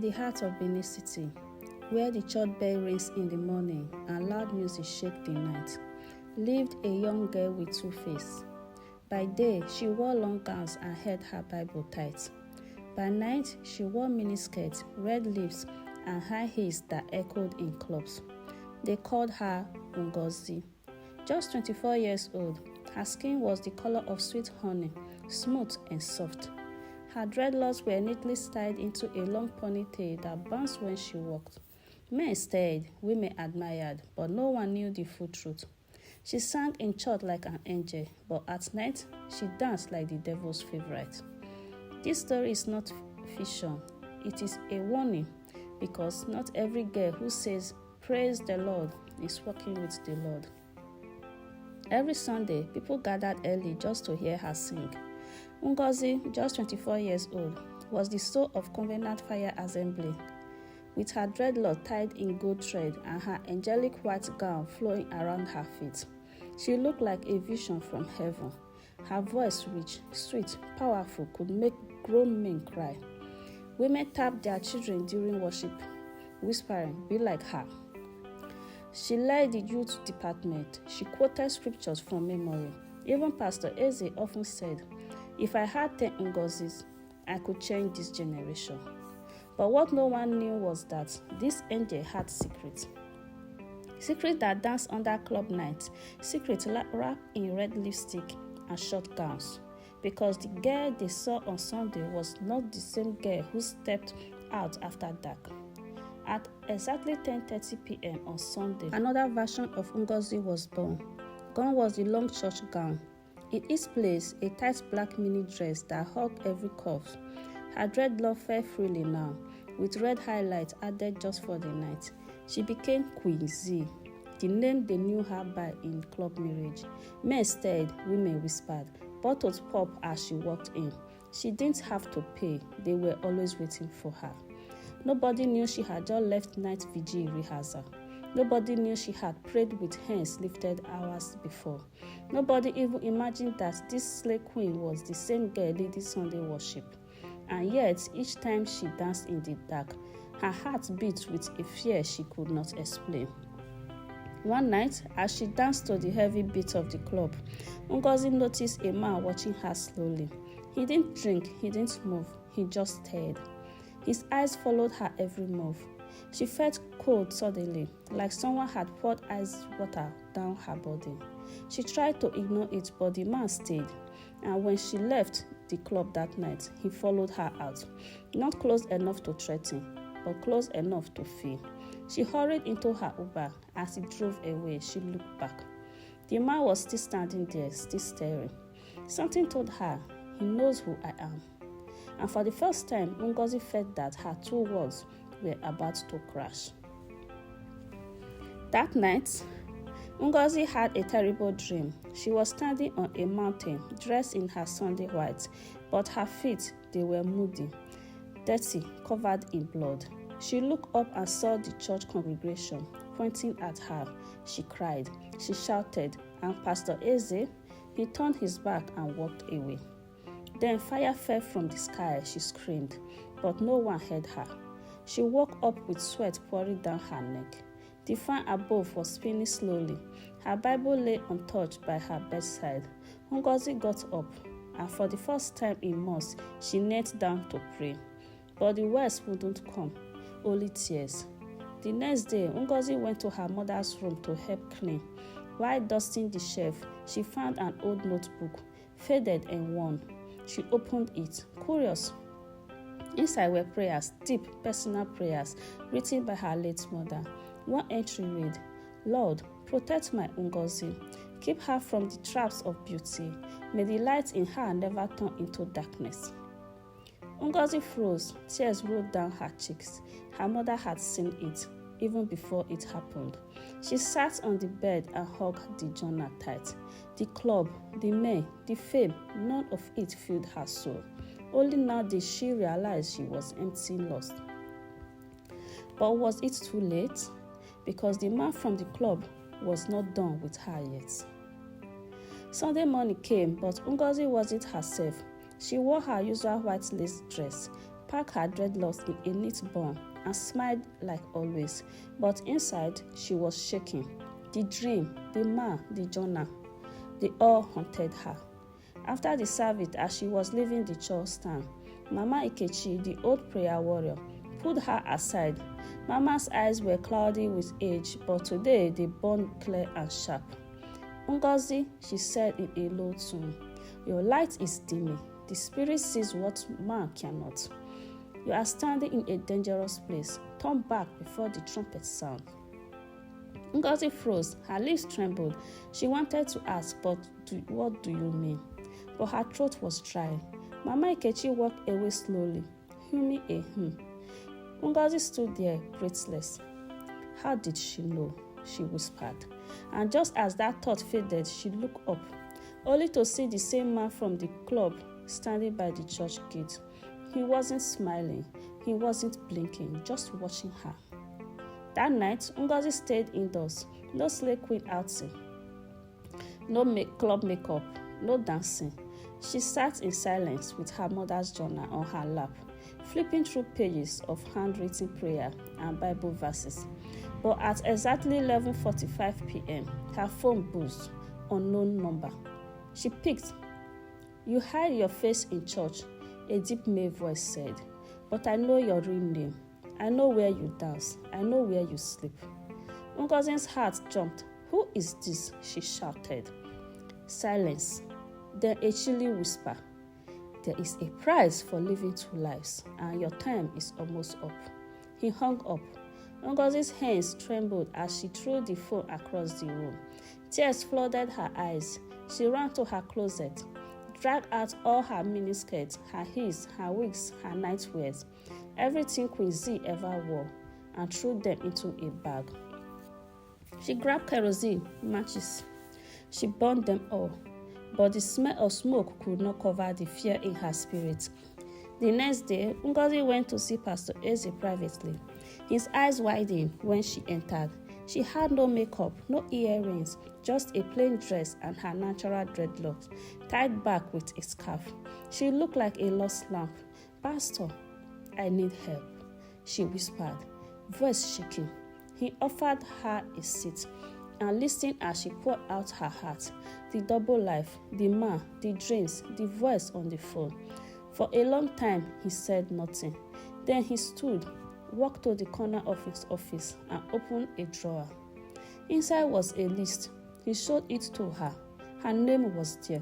the heart of Benin City, where the church bell rings in the morning and loud music shake the night, lived a young girl with two faces. By day, she wore long gowns and held her Bible tight. By night, she wore miniskirts, red lips, and high heels that echoed in clubs. They called her Ngozi. Just 24 years old, her skin was the color of sweet honey, smooth and soft. Her dreadlocks were neatly styled into a long ponytail that bounced when she walked. Men stared, women admired, but no one knew the full truth. She sang in church like an angel, but at night, she danced like the devil's favorite. This story is not fiction. It is a warning, because not every girl who says, "Praise the Lord," is walking with the Lord. Every Sunday, people gathered early just to hear her sing. Ngozi, just 24 years old, was the soul of Covenant Fire Assembly. With her dreadlock tied in gold thread and her angelic white gown flowing around her feet, she looked like a vision from heaven. Her voice, rich, sweet, powerful, could make grown men cry. Women tapped their children during worship, whispering, "Be like her." She led the youth department. She quoted scriptures from memory. Even Pastor Eze often said, "If I had 10 Ngozis, I could change this generation." But what no one knew was that this angel had secrets. Secrets that danced under club nights, secrets wrapped in red lipstick and short gowns. Because the girl they saw on Sunday was not the same girl who stepped out after dark. At exactly 10:30 p.m. on Sunday, another version of Ngozi was born. Gone was the long church gown. In its place, a tight black mini dress that hugged every curve. Her dreadlock fell freely now, with red highlights added just for the night. She became Queen Z, the name they knew her by in club marriage. Men stared, women whispered, bottles popped as she walked in. She didn't have to pay, they were always waiting for her. Nobody knew she had just left night vigil rehearsal. Nobody knew she had prayed with hands lifted hours before. Nobody even imagined that this slay queen was the same girl leading Sunday worship. And yet, each time she danced in the dark, her heart beat with a fear she could not explain. One night, as she danced to the heavy beat of the club, Ngozi noticed a man watching her slowly. He didn't drink, he didn't move, he just stared. His eyes followed her every move. She felt cold suddenly, like someone had poured ice water down her body. She tried to ignore it, but the man stayed. And when she left the club that night, he followed her out. Not close enough to threaten, but close enough to feel. She hurried into her Uber. As he drove away, she looked back. The man was still standing there, still staring. Something told her, "He knows who I am." And for the first time, Ngozi felt that her two worlds were about to crash. That night, Ngozi had a terrible dream. She was standing on a mountain, dressed in her Sunday white, but her feet, they were muddy, dirty, covered in blood. She looked up and saw the church congregation pointing at her. She cried, she shouted, and Pastor Eze, he turned his back and walked away. Then fire fell from the sky, she screamed, but no one heard her. She woke up with sweat pouring down her neck. The fan above was spinning slowly. Her Bible lay untouched by her bedside. Ngozi got up, and for the first time in months, she knelt down to pray. But the words wouldn't come, only tears. The next day, Ngozi went to her mother's room to help clean. While dusting the shelf, she found an old notebook, faded and worn. She opened it, curious. Inside were prayers, deep personal prayers, written by her late mother. One entry read, "Lord, protect my Ngozi. Keep her from the traps of beauty. May the light in her never turn into darkness." Ngozi froze. Tears rolled down her cheeks. Her mother had seen it, even before it happened. She sat on the bed and hugged the journal tight. The club, the men, the fame, none of it filled her soul. Only now did she realize she was empty, lost. But was it too late? Because the man from the club was not done with her yet. Sunday morning came, but Ngozi wasn't herself. She wore her usual white lace dress, packed her dreadlocks in a neat bun, and smiled like always. But inside, she was shaking. The dream, the man, the journal, they all haunted her. After the service, as she was leaving the church stand, Mama Ikechi, the old prayer warrior, pulled her aside. Mama's eyes were cloudy with age, but today they burned clear and sharp. Ngozi, she said in a low tone, your light is dimming. The spirit sees what man cannot. You are standing in a dangerous place. Turn back before the trumpet sound. Ngozi froze. Her lips trembled. She wanted to ask, but what do you mean? But her throat was dry. Mama Ikechi walked away slowly, humming a hymn. Ngozi stood there, breathless. How did she know? She whispered. And just as that thought faded, she looked up, only to see the same man from the club standing by the church gate. He wasn't smiling, he wasn't blinking, just watching her. That night, Ngozi stayed indoors. No slay queen outing, no club makeup, no dancing. She sat in silence with her mother's journal on her lap, flipping through pages of handwritten prayer and Bible verses. But at exactly 11:45 p.m., her phone buzzed. Unknown number. She picked. You hide your face in church, a deep male voice said. But I know your real name. I know where you dance. I know where you sleep. Ngozi's heart jumped. Who is this? She shouted. Silence. Then a chilly whisper. There is a price for living two lives, and your time is almost up. He hung up. Ngozi's hands trembled as she threw the phone across the room. Tears flooded her eyes. She ran to her closet, dragged out all her miniskirts, her heels, her wigs, her nightwears, everything Queen Z ever wore, and threw them into a bag. She grabbed kerosene, matches. She burned them all, but the smell of smoke could not cover the fear in her spirit. The next day, Ngozi went to see Pastor Eze privately. His eyes widened when she entered. She had no makeup, no earrings, just a plain dress and her natural dreadlocks, tied back with a scarf. She looked like a lost lamb. Pastor, I need help, she whispered, voice shaking. He offered her a seat and listened as she poured out her heart, the double life, the man, the dreams, the voice on the phone. For a long time, he said nothing. Then he stood, walked to the corner of his office, and opened a drawer. Inside was a list. He showed it to her. Her name was there.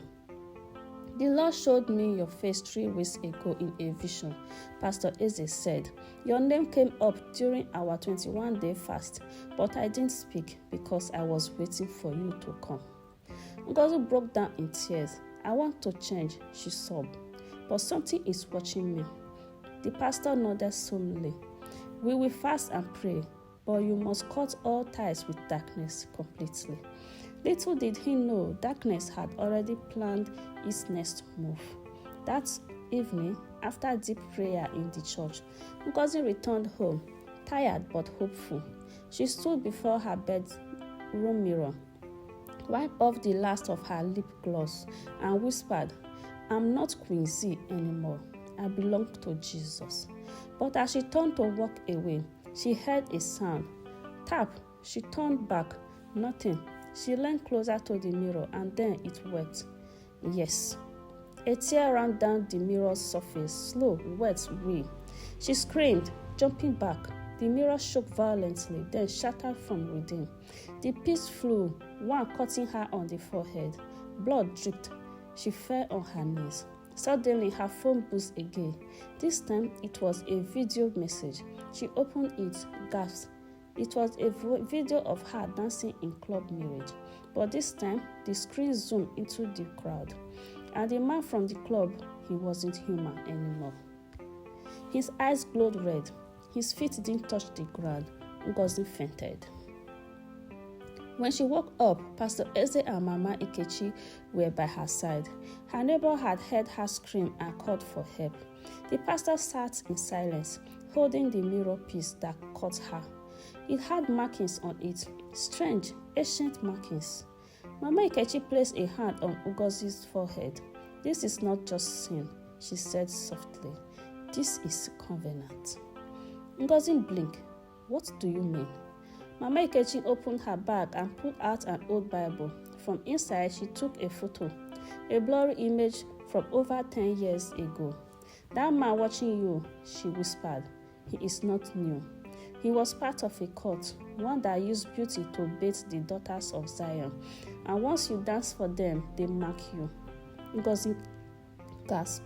The Lord showed me your face 3 weeks ago in a vision, Pastor Eze said. Your name came up during our 21-day fast, but I didn't speak because I was waiting for you to come. Ngozi broke down in tears. I want to change, she sobbed, but something is watching me. The pastor nodded solemnly. We will fast and pray, but you must cut all ties with darkness completely. Little did he know darkness had already planned its next move. That evening, after deep prayer in the church, Ngozi returned home, tired but hopeful. She stood before her bedroom mirror, wiped off the last of her lip gloss, and whispered, I'm not Queen Z anymore. I belong to Jesus. But as she turned to walk away, she heard a sound. Tap. She turned back. Nothing. She leaned closer to the mirror, and then it worked. Yes. A tear ran down the mirror's surface, slow, wet, real. She screamed, jumping back. The mirror shook violently, then shattered from within. The piece flew, one cutting her on the forehead. Blood dripped. She fell on her knees. Suddenly, her phone buzzed again. This time, it was a video message. She opened it, gasped. It was a video of her dancing in Club Marriage. But this time, the screen zoomed into the crowd. And the man from the club, he wasn't human anymore. His eyes glowed red. His feet didn't touch the ground. Ngozi fainted. When she woke up, Pastor Eze and Mama Ikechi were by her side. Her neighbor had heard her scream and called for help. The pastor sat in silence, holding the mirror piece that caught her. It had markings on it, strange, ancient markings. Mama Ikechi placed a hand on Ngozi's forehead. This is not just sin, she said softly. This is covenant. Ngozi blinked. What do you mean? Mama Ikechi opened her bag and pulled out an old Bible. From inside, she took a photo, a blurry image from over 10 years ago. That man watching you, she whispered, he is not new. He was part of a cult, one that used beauty to bait the daughters of Zion. And once you dance for them, they mark you. Ngozi gasped.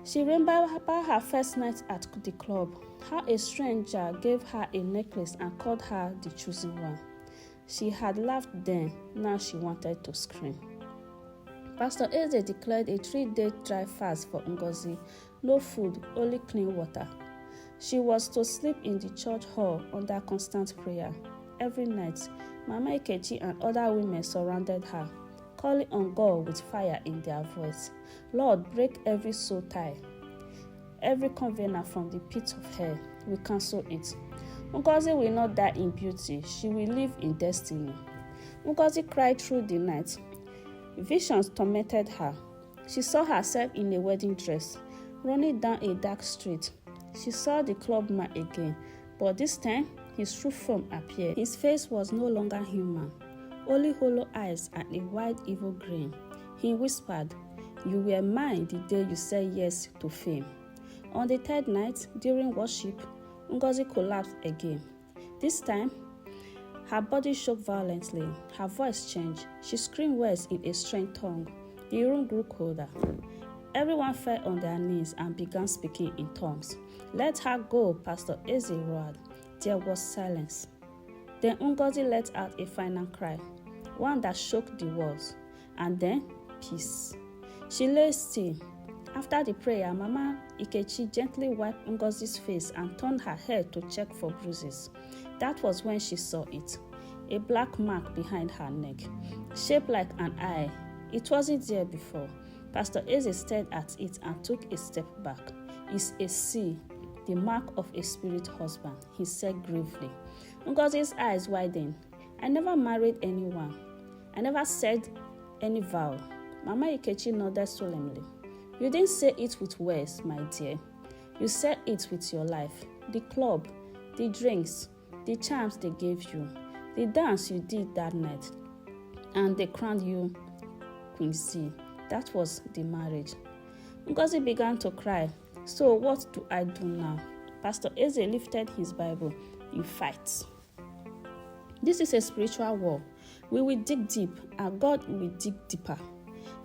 She remembered her first night at the club, how a stranger gave her a necklace and called her the chosen one. She had laughed then, now she wanted to scream. Pastor Eze declared a 3-day dry fast for Ngozi, no food, only clean water. She was to sleep in the church hall under constant prayer. Every night, Mama Ikechi and other women surrounded her, calling on God with fire in their voice. Lord, break every soul tie, every covenant from the pit of hell. We cancel it. Ngozi will not die in beauty. She will live in destiny. Ngozi cried through the night. Visions tormented her. She saw herself in a wedding dress, running down a dark street. She saw the club man again, but this time his true form appeared. His face was no longer human, only hollow eyes and a wide evil grin. He whispered, "You were mine the day you said yes to fame." On the third night, during worship, Ngozi collapsed again. This time, her body shook violently. Her voice changed. She screamed words in a strange tongue. The room grew colder. Everyone fell on their knees and began speaking in tongues. "Let her go," Pastor Eze roared. There was silence. Then Ngozi let out a final cry, one that shook the walls. And then, peace. She lay still. After the prayer, Mama Ikechi gently wiped Ngozi's face and turned her head to check for bruises. That was when she saw it. A black mark behind her neck, shaped like an eye. It wasn't there before. Pastor Eze stared at it and took a step back. "It's a C, the mark of a spirit husband," he said gravely. Ngozi's eyes widened. "I never married anyone. I never said any vow." Mama Ikechi nodded solemnly. "You didn't say it with words, my dear. You said it with your life. The club, the drinks, the charms they gave you, the dance you did that night, and they crowned you Queen C. That was the marriage." Ngozi began to cry. "So what do I do now?" Pastor Eze lifted his Bible. "You fight. This is a spiritual war. We will dig deep, and God will dig deeper."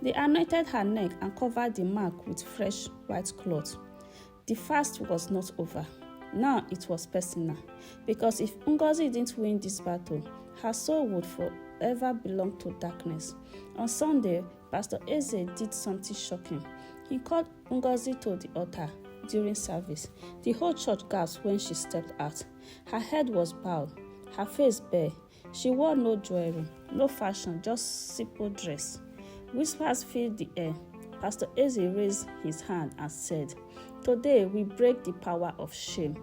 They anointed her neck and covered the mark with fresh white cloth. The fast was not over. Now it was personal, because if Ngozi didn't win this battle, her soul would forever belong to darkness. On Sunday, Pastor Eze did something shocking. He called Ngozi to the altar during service. The whole church gasped when she stepped out. Her head was bowed, her face bare. She wore no jewelry, no fashion, just simple dress. Whispers filled the air. Pastor Eze raised his hand and said, "Today we break the power of shame."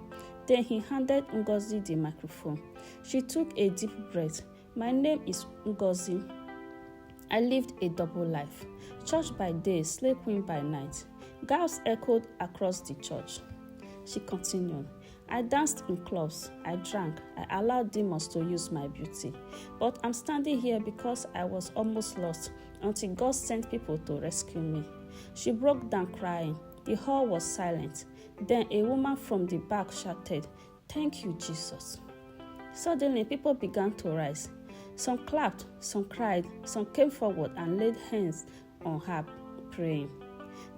Then he handed Ngozi the microphone. She took a deep breath. "My name is Ngozi. I lived a double life. Church by day, slave queen by night." Gasps echoed across the church. She continued, "I danced in clubs, I drank, I allowed demons to use my beauty. But I'm standing here because I was almost lost until God sent people to rescue me." She broke down crying. The hall was silent. Then a woman from the back shouted, "Thank you, Jesus." Suddenly, people began to rise. Some clapped, some cried, some came forward and laid hands on her, praying.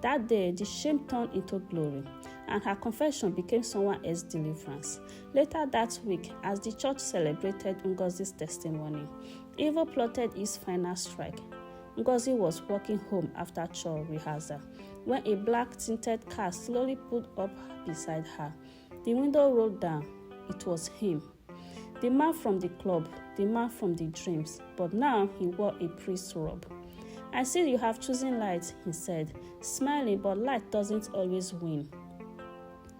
That day, the shame turned into glory, and her confession became someone else's deliverance. Later that week, as the church celebrated Ngozi's testimony, evil plotted its final strike. Ngozi was walking home after church rehearsal when a black tinted car slowly pulled up beside her. The window rolled down. It was him. The man from the club, the man from the dreams, but now he wore a priest's robe. "I see you have chosen light," he said, smiling, but light doesn't always win.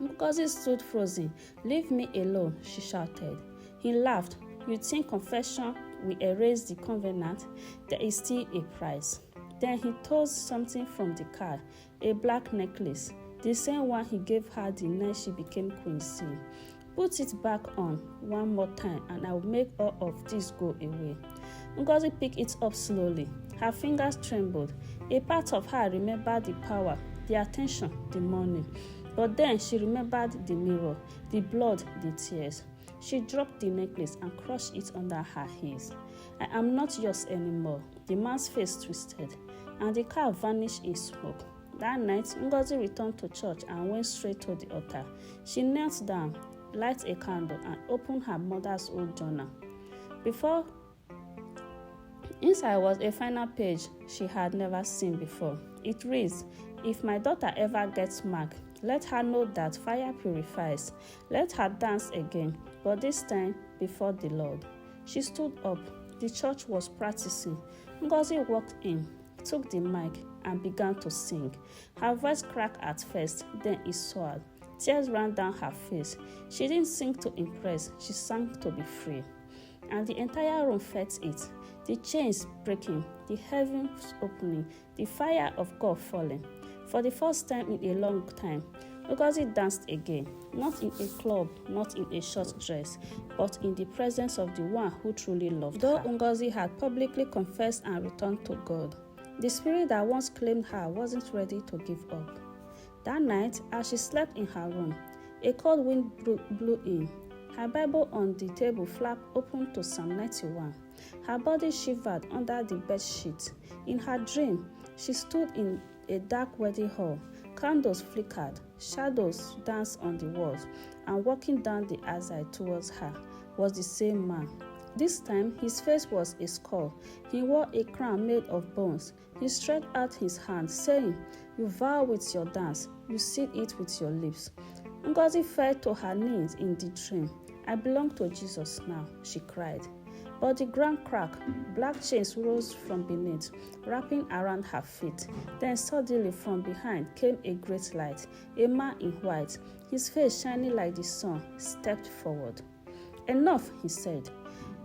Ngozi stood frozen. "Leave me alone," she shouted. He laughed. "You think confession will erase the covenant? There is still a price." Then he tossed something from the car, a black necklace. the same one he gave her the night she became Queen C. Put it back on one more time and I will make all of this go away. Ngozi picked it up slowly. Her fingers trembled. A part of her remembered the power, the attention, the money. But then she remembered the mirror, the blood, the tears. She dropped the necklace and crushed it under her heels. I am not yours anymore. The man's face twisted, and the car vanished in smoke. That night, Ngozi returned to church and went straight to the altar. She knelt down, lighted a candle, and opened her mother's old journal. Inside was a final page she had never seen before. It reads, "If my daughter ever gets marked, let her know that fire purifies. Let her dance again, but this time before the Lord." She stood up. The church was practicing. Ngozi walked in, took the mic, and began to sing. Her voice cracked at first, then it soared. Tears ran down her face. She didn't sing to impress, she sang to be free. And the entire room felt it. The chains breaking, the heavens opening, the fire of God falling. For the first time in a long time, Ngozi danced again, not in a club, not in a short dress, but in the presence of the one who truly loved her. Though Ngozi had publicly confessed and returned to God, the spirit that once claimed her wasn't ready to give up. That night, as she slept in her room, a cold wind blew in. Her Bible on the table flap open to Psalm 91. Her body shivered under the bedsheet. In her dream, she stood in a dark wedding hall. Candles flickered, shadows danced on the walls, and walking down the aisle towards her was the same man. This time, his face was a skull. He wore a crown made of bones. He stretched out his hand, saying, "You vow with your dance, you seal it with your lips." Ngozi fell to her knees in the dream. "I belong to Jesus now," she cried. But the ground cracked. Black chains rose from beneath, wrapping around her feet. Then suddenly from behind came a great light. A man in white, his face shining like the sun, stepped forward. "Enough," he said.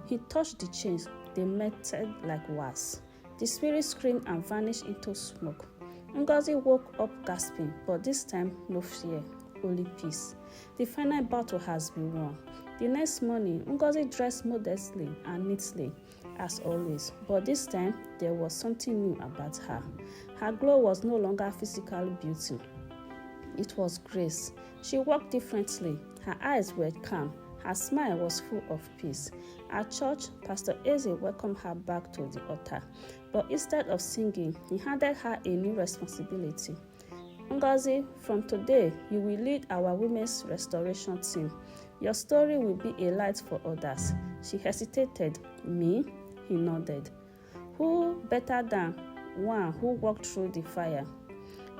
He touched the chains. They melted like wax. The spirit screamed and vanished into smoke. Ngozi woke up gasping, but this time no fear, only peace. The final battle has been won. The next morning, Ngozi dressed modestly and neatly, as always, but this time there was something new about her. Her glow was no longer physical beauty. It was grace. She walked differently. Her eyes were calm. Her smile was full of peace. At church, Pastor Eze welcomed her back to the altar, but instead of singing, he handed her a new responsibility. "Ngozi, from today, you will lead our women's restoration team. Your story will be a light for others." She hesitated. "Me?" He nodded. "Who better than one who walked through the fire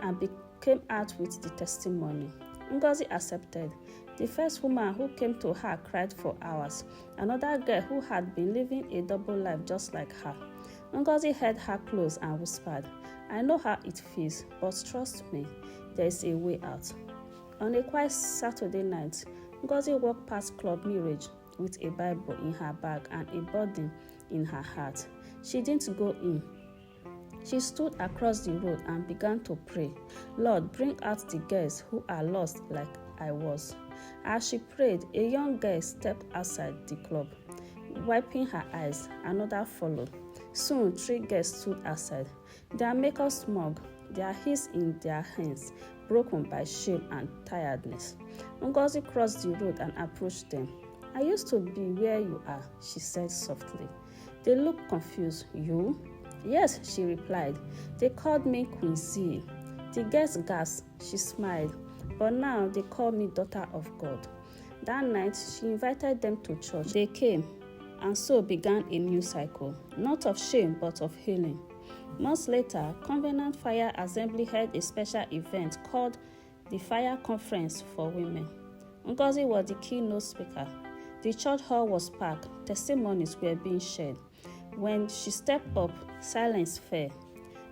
and came out with the testimony?" Ngozi accepted. The first woman who came to her cried for hours. Another girl who had been living a double life just like her. Ngozi held her close and whispered, "I know how it feels, but trust me, there is a way out." On a quiet Saturday night, Ngozi walked past Club Mirage with a Bible in her bag and a burden in her heart. She didn't go in. She stood across the road and began to pray, "Lord, bring out the girls who are lost like I was." As she prayed, a young girl stepped outside the club, wiping her eyes. Another followed. Soon, 3 girls stood outside, their makeup smug, their heels in their hands, broken by shame and tiredness. Ngozi crossed the road and approached them. "I used to be where you are," she said softly. They looked confused. "You?" "Yes," she replied. "They called me Queen C." The girls gasped. She smiled. "But now they call me Daughter of God." That night, she invited them to church. They came, and so began a new cycle, not of shame but of healing. Months later, Covenant Fire Assembly held a special event called the Fire Conference for Women. Ngozi was the keynote speaker. The church hall was packed. Testimonies were being shared. When she stepped up, silence fell.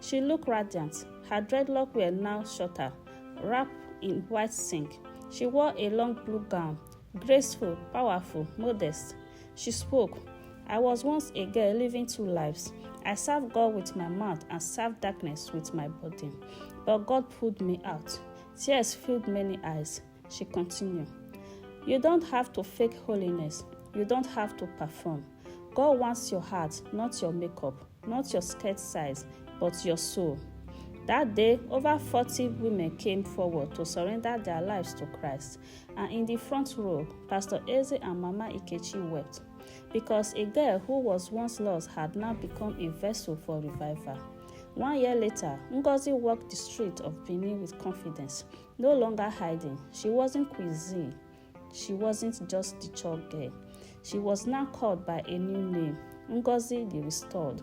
She looked radiant. Her dreadlocks were now shorter, wrapped in white silk. She wore a long blue gown, graceful, powerful, modest. She spoke. "I was once a girl living 2 lives. I served God with my mouth and served darkness with my body. But God pulled me out. Tears filled many eyes. She continued, "You don't have to fake holiness. You don't have to perform. God wants your heart, not your makeup, not your skirt size, but your soul." That day, over 40 women came forward to surrender their lives to Christ, and in the front row, Pastor Eze and Mama Ikechi wept, because a girl who was once lost had now become a vessel for revival. 1 year later, Ngozi walked the street of Benin with confidence, no longer hiding. She wasn't Quizzy. She wasn't just the church girl. She was now called by a new name, Ngozi the Restored.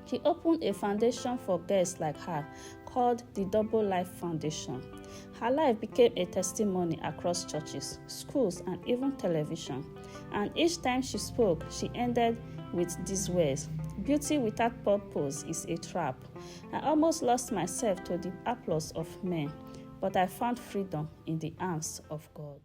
She opened a foundation for girls like her called the Double Life Foundation. Her life became a testimony across churches, schools, and even television. And each time she spoke, she ended with these words: "Beauty without purpose is a trap. I almost lost myself to the applause of men, but I found freedom in the arms of God."